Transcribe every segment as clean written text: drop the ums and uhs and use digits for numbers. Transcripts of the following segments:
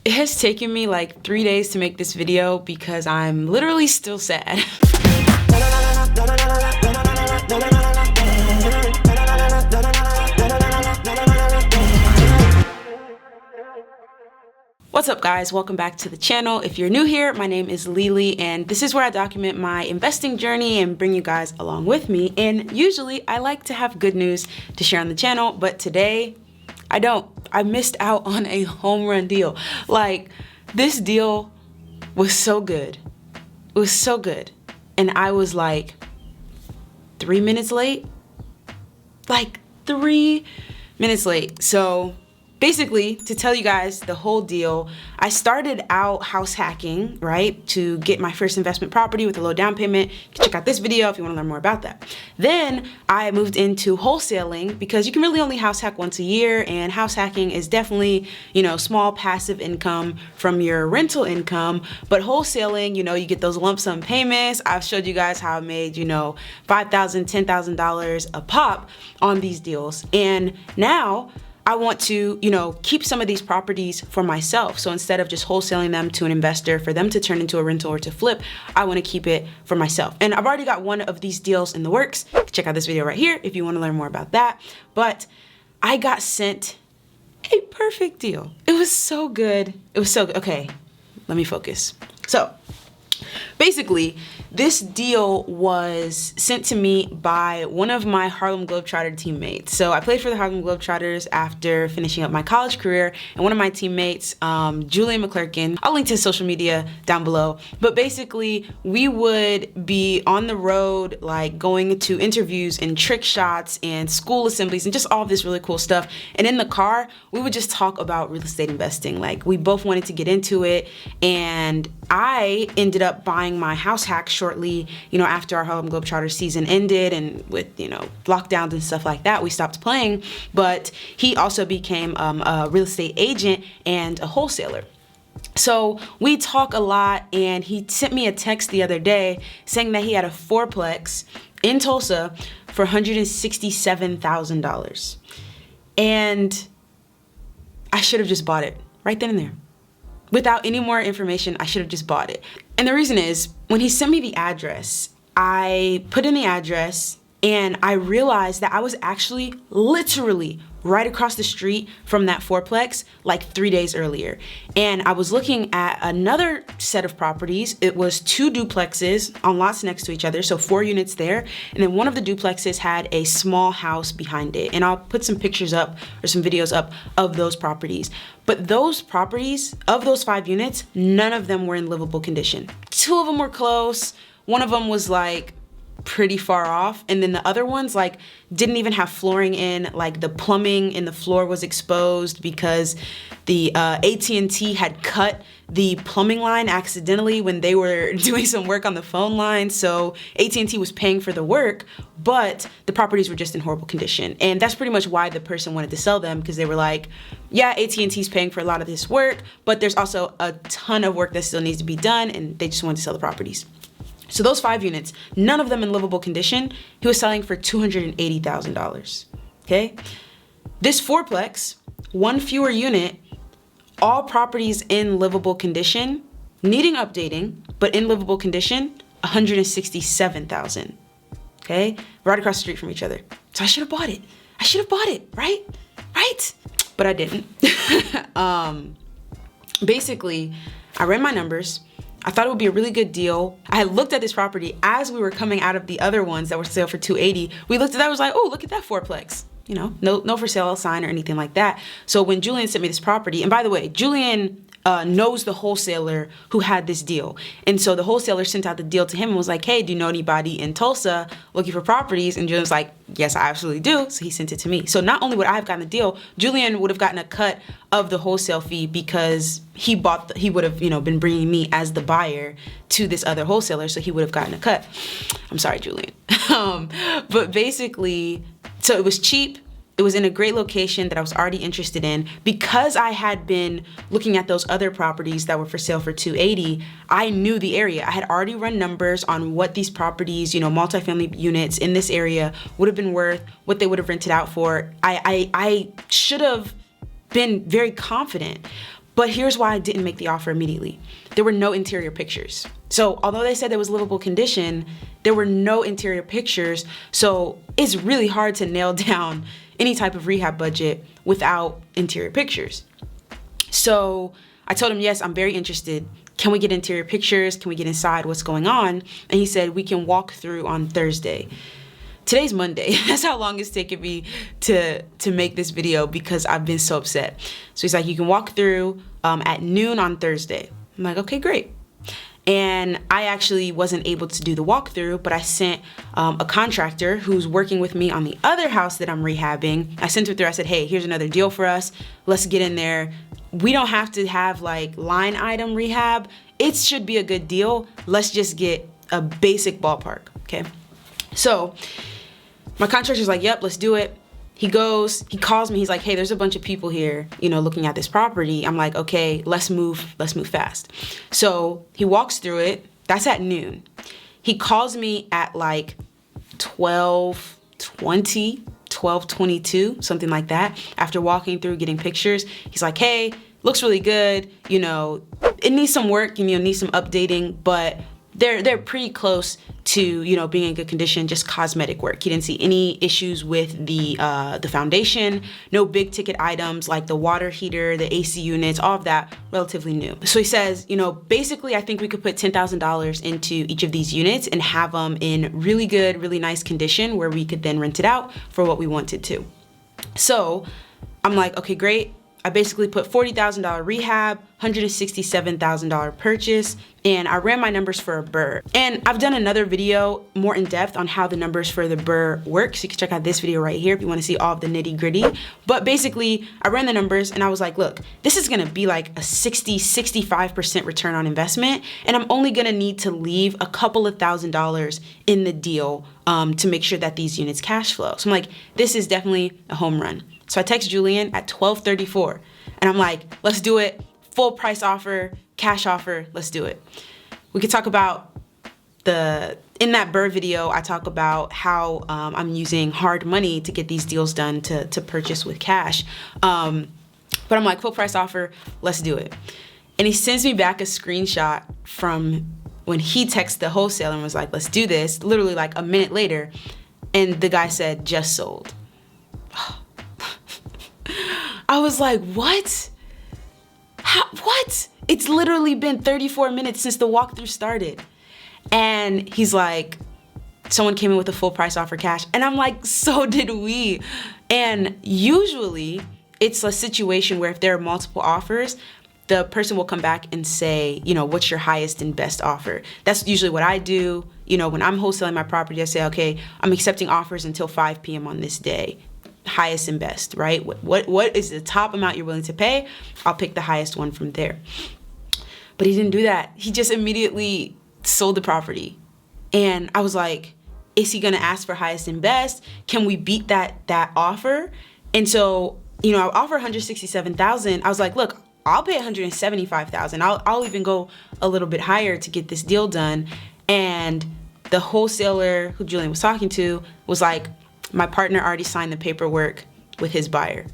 It has taken me like 3 days to make this video because I'm literally still sad. What's up guys, welcome back to the channel. If you're new here, my name is Lili and this is where I document my investing journey and bring you guys along with me. And usually I like to have good news to share on the channel, but today I don't. I missed out on a home run deal. Like, this deal was so good. It was so good. And I was like 3 minutes late. Like 3 minutes late. So basically, to tell you guys the whole deal, I started out house hacking, right, to get my first investment property with a low down payment. You can check out this video if you want to learn more about that. Then I moved into wholesaling because you can really only house hack once a year, and house hacking is definitely, you know, small passive income from your rental income. But wholesaling, you know, you get those lump sum payments. I've showed you guys how I made, you know, $5,000, $10,000 a pop on these deals. And now I want to, you know, keep some of these properties for myself. So instead of just wholesaling them to an investor for them to turn into a rental or to flip, I want to keep it for myself. And I've already got one of these deals in the works. Check out this video right here if you want to learn more about that. But I got sent a perfect deal. It was so good. It was so good. Okay, let me focus. So basically, this deal was sent to me by one of my Harlem Globetrotter teammates. So I played for the Harlem Globetrotters after finishing up my college career, and one of my teammates, Julian McClurkin, I'll link to his social media down below, but basically we would be on the road, like going to interviews and trick shots and school assemblies and just all of this really cool stuff. And in the car, we would just talk about real estate investing. Like, we both wanted to get into it, and I ended up buying my house hack shortly, you know, after our Harlem Globetrotters season ended, and with, you know, lockdowns and stuff like that, we stopped playing. But he also became a real estate agent and a wholesaler. So we talk a lot, and he sent me a text the other day saying that he had a fourplex in Tulsa for $167,000. And I should have just bought it right then and there. Without any more information, I should have just bought it. And the reason is, when he sent me the address, I put in the address and I realized that I was actually literally right across the street from that fourplex like 3 days earlier. And I was looking at another set of properties. It was 2 duplexes on lots next to each other, so 4 units there. And then one of the duplexes had a small house behind it. And I'll put some pictures up or some videos up of those properties. But those properties, of those 5 units, none of them were in livable condition. 2 of them were close. One of them was like pretty far off, and then the other ones like didn't even have flooring in. Like, the plumbing in the floor was exposed because the AT&T had cut the plumbing line accidentally when they were doing some work on the phone line. So AT&T was paying for the work, but the properties were just in horrible condition. And that's pretty much why the person wanted to sell them, because they were like, yeah, AT&T's paying for a lot of this work, but there's also a ton of work that still needs to be done, and they just wanted to sell the properties. So those 5 units, none of them in livable condition, he was selling for $280,000, okay? This fourplex, 1 fewer unit, all properties in livable condition, needing updating, but in livable condition, $167,000, okay? Right across the street from each other. So I should have bought it. I should have bought it, right? Right? But I didn't. Basically, I ran my numbers. I thought it would be a really good deal. I had looked at this property as we were coming out of the other ones that were sale for $280. We looked at that, I was like, oh, look at that fourplex. You know, no for sale sign or anything like that. So when Julian sent me this property, and by the way, Julian knows the wholesaler who had this deal. And so the wholesaler sent out the deal to him and was like, hey, do you know anybody in Tulsa looking for properties? And Julian was like, yes, I absolutely do. So he sent it to me. So not only would I have gotten the deal, Julian would have gotten a cut of the wholesale fee because he would have, you know, been bringing me as the buyer to this other wholesaler. So he would have gotten a cut. I'm sorry, Julian. But basically, so it was cheap. It was in a great location that I was already interested in. Because I had been looking at those other properties that were for sale for $280, I knew the area. I had already run numbers on what these properties, you know, multifamily units in this area would have been worth, what they would have rented out for. I should have been very confident. But here's why I didn't make the offer immediately. There were no interior pictures. So although they said there was livable condition, there were no interior pictures. So it's really hard to nail down any type of rehab budget without interior pictures. So I told him, yes, I'm very interested. Can we get interior pictures? Can we get inside? What's going on? And he said, we can walk through on Thursday. Today's Monday. That's how long it's taken me to make this video because I've been so upset. So he's like, you can walk through at noon on Thursday. I'm like, okay, great. And I actually wasn't able to do the walkthrough, but I sent a contractor who's working with me on the other house that I'm rehabbing. I sent her through, I said, hey, here's another deal for us. Let's get in there. We don't have to have like line item rehab. It should be a good deal. Let's just get a basic ballpark, okay? So my contractor's like, yep, let's do it. He goes, he calls me, he's like, hey, there's a bunch of people here, you know, looking at this property. I'm like, okay, let's move fast. So he walks through it. That's at noon. He calls me at like 12:20, 12:22, something like that. After walking through, getting pictures, he's like, hey, looks really good. You know, it needs some work, you know, needs some updating, but they're pretty close to, you know, being in good condition, just cosmetic work. He didn't see any issues with the foundation, no big ticket items like the water heater, the AC units, all of that, relatively new. So he says, you know, basically I think we could put $10,000 into each of these units and have them in really good, really nice condition where we could then rent it out for what we wanted to. So I'm like, okay, great. I basically put $40,000 rehab, $167,000 purchase, and I ran my numbers for a BRRRR. And I've done another video more in depth on how the numbers for the BRRRR work. So you can check out this video right here if you want to see all of the nitty gritty. But basically I ran the numbers and I was like, look, this is going to be like a 65% return on investment. And I'm only going to need to leave a couple of $1,000s in the deal to make sure that these units cash flow. So I'm like, this is definitely a home run. So I text Julian at 12:34 and I'm like, let's do it. Full price offer, cash offer, let's do it. We could talk about in that BRRRR video, I talk about how I'm using hard money to get these deals done to purchase with cash. But I'm like, full price offer, let's do it. And he sends me back a screenshot from when he texted the wholesaler and was like, let's do this, literally like a minute later. And the guy said, just sold. I was like, what? What? It's literally been 34 minutes since the walkthrough started. And he's like, someone came in with a full price offer cash. And I'm like, so did we. And usually it's a situation where if there are multiple offers, the person will come back and say, you know, what's your highest and best offer? That's usually what I do. You know, when I'm wholesaling my property, I say, okay, I'm accepting offers until 5 p.m. on this day. Highest and best, right? What is the top amount you're willing to pay? I'll pick the highest one from there. But he didn't do that. He just immediately sold the property. And I was like, is he gonna ask for highest and best? Can we beat that offer? And so, you know, I offer $167,000. I was like, look, I'll pay $175,000. I'll even go a little bit higher to get this deal done. And the wholesaler who Julian was talking to was like, my partner already signed the paperwork with his buyer.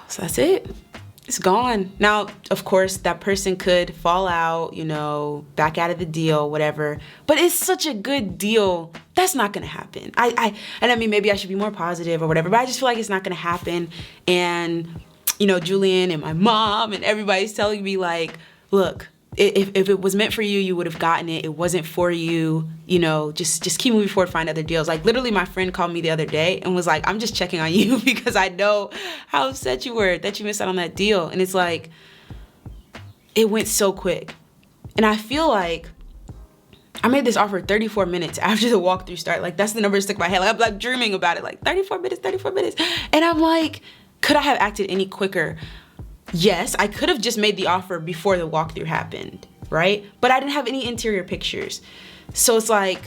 So that's it. It's gone. Now, of course, that person could fall out, you know, back out of the deal, whatever. But it's such a good deal. That's not gonna happen. And I mean, maybe I should be more positive or whatever, but I just feel like it's not gonna happen. And, you know, Julian and my mom and everybody's telling me like, look, if it was meant for you, you would have gotten it. It wasn't for you, you know, just keep moving forward, find other deals. Like literally my friend called me the other day and was like, I'm just checking on you because I know how upset you were that you missed out on that deal. And it's like, it went so quick. And I feel like I made this offer 34 minutes after the walkthrough started. Like that's the number that stuck in my head. Like I'm like dreaming about it, like 34 minutes. And I'm like, could I have acted any quicker? Yes, I could have just made the offer before the walkthrough happened, right? But I didn't have any interior pictures. So it's like,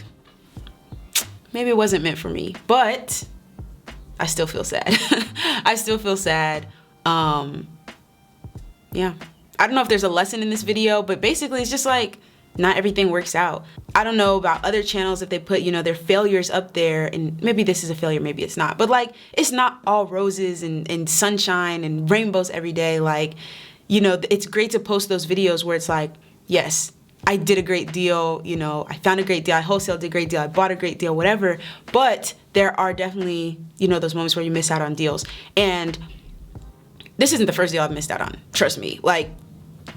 maybe it wasn't meant for me, but I still feel sad. I still feel sad. Yeah. I don't know if there's a lesson in this video, but basically it's just like, not everything works out. I don't know about other channels if they put, you know, their failures up there, and maybe this is a failure, maybe it's not, but like, it's not all roses and sunshine and rainbows every day. Like, you know, it's great to post those videos where it's like, yes, I did a great deal, you know, I found a great deal, I wholesaled a great deal, I bought a great deal, whatever. But there are definitely, you know, those moments where you miss out on deals. And this isn't the first deal I've missed out on, trust me. Like,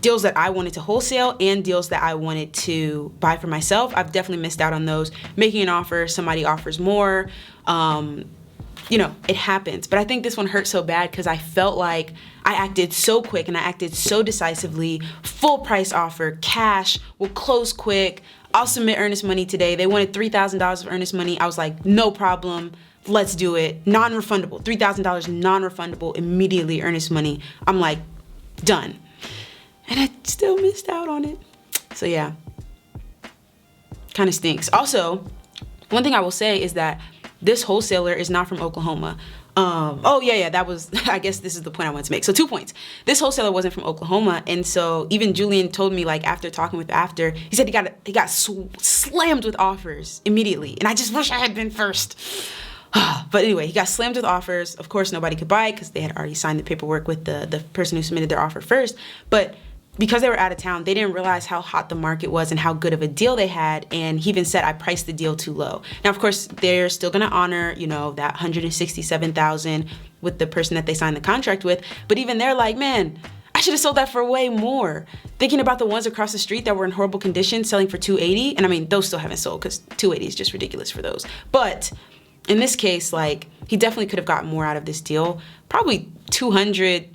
deals that I wanted to wholesale and deals that I wanted to buy for myself, I've definitely missed out on those. Making an offer, somebody offers more, you know, it happens. But I think this one hurt so bad because I felt like I acted so quick and I acted so decisively. Full price offer, cash, will close quick. I'll submit earnest money today. They wanted $3,000 of earnest money. I was like, no problem. Let's do it. Non-refundable. $3,000 non-refundable, immediately earnest money. I'm like, done. And I still missed out on it. So yeah, kind of stinks. Also, one thing I will say is that this wholesaler is not from Oklahoma. Oh yeah, that was, I guess this is the point I wanted to make. So 2 points. This wholesaler wasn't from Oklahoma, and so even Julian told me, like, after talking with After, he said he got slammed with offers immediately, and I just wish I had been first. But anyway, he got slammed with offers. Of course, nobody could buy it because they had already signed the paperwork with the person who submitted their offer first. But because they were out of town, they didn't realize how hot the market was and how good of a deal they had. And he even said, I priced the deal too low. Now, of course, they're still gonna honor, you know, that $167,000 with the person that they signed the contract with. But even they're like, man, I should have sold that for way more. Thinking about the ones across the street that were in horrible condition selling for $280. And I mean, those still haven't sold because $280 is just ridiculous for those. But in this case, like, he definitely could have gotten more out of this deal. Probably 200,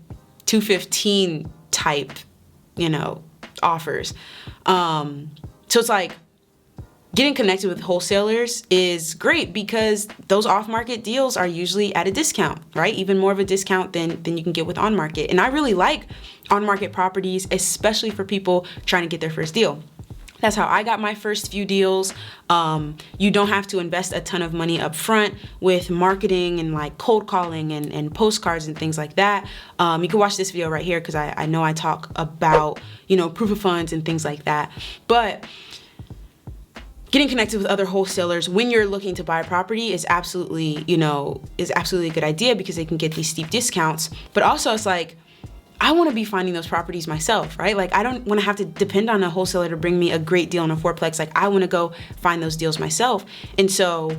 215 type, you know, offers. So it's like, getting connected with wholesalers is great because those off-market deals are usually at a discount, right? Even more of a discount than you can get with on-market. And I really like on-market properties, especially for people trying to get their first deal. That's how I got my first few deals. You don't have to invest a ton of money up front with marketing and like cold calling and postcards and things like that. You can watch this video right here because I know I talk about, you know, proof of funds and things like that. But getting connected with other wholesalers when you're looking to buy a property is absolutely, you know, is absolutely a good idea because they can get these steep discounts. But also it's like, I want to be finding those properties myself, right? Like, I don't want to have to depend on a wholesaler to bring me a great deal in a fourplex. Like, I want to go find those deals myself. And so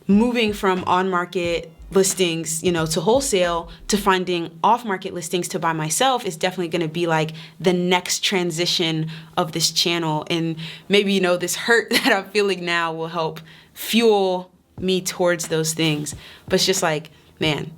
moving from on-market listings, you know, to wholesale to finding off-market listings to buy myself is definitely going to be like the next transition of this channel. And maybe, you know, this hurt that I'm feeling now will help fuel me towards those things. But it's just like, man,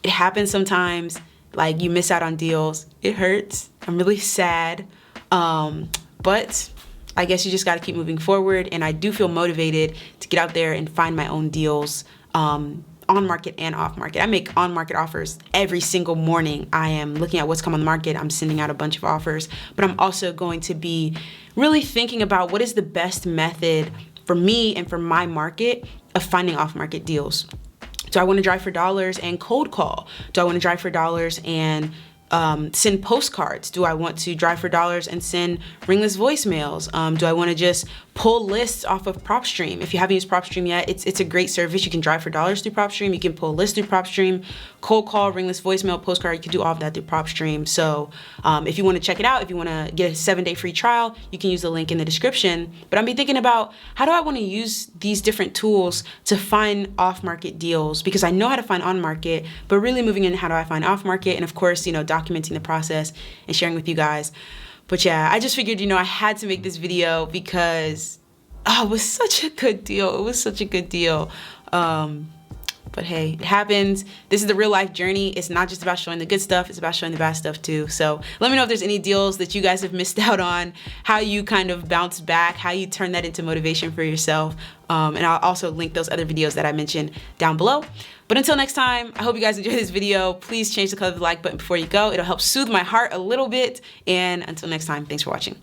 it happens sometimes. Like, you miss out on deals. It hurts. I'm really sad. But I guess you just got to keep moving forward. And I do feel motivated to get out there and find my own deals on market and off market. I make on market offers every single morning. I am looking at what's come on the market. I'm sending out a bunch of offers. But I'm also going to be really thinking about what is the best method for me and for my market of finding off market deals. Do I want to drive for dollars and cold call? Do I want to drive for dollars and send postcards? Do I want to drive for dollars and send ringless voicemails? Do I want to just pull lists off of Propstream? If you haven't used Propstream yet, it's a great service. You can drive for dollars through Propstream. You can pull lists through Propstream, cold call, ringless voicemail, postcard. You can do all of that through Propstream. So if you want to check it out, if you want to get a 7-day free trial, you can use the link in the description. But I've been thinking about, how do I want to use these different tools to find off-market deals? Because I know how to find on-market, but really moving in, how do I find off-market? And of course, you know, documenting the process and sharing with you guys. But yeah, I just figured, you know, I had to make this video because it was such a good deal. It was such a good deal. But hey, it happens. This is the real life journey. It's not just about showing the good stuff. It's about showing the bad stuff too. So let me know if there's any deals that you guys have missed out on, how you kind of bounce back, how you turn that into motivation for yourself. And I'll also link those other videos that I mentioned down below. But until next time, I hope you guys enjoyed this video. Please change the color of the like button before you go. It'll help soothe my heart a little bit. And until next time, thanks for watching.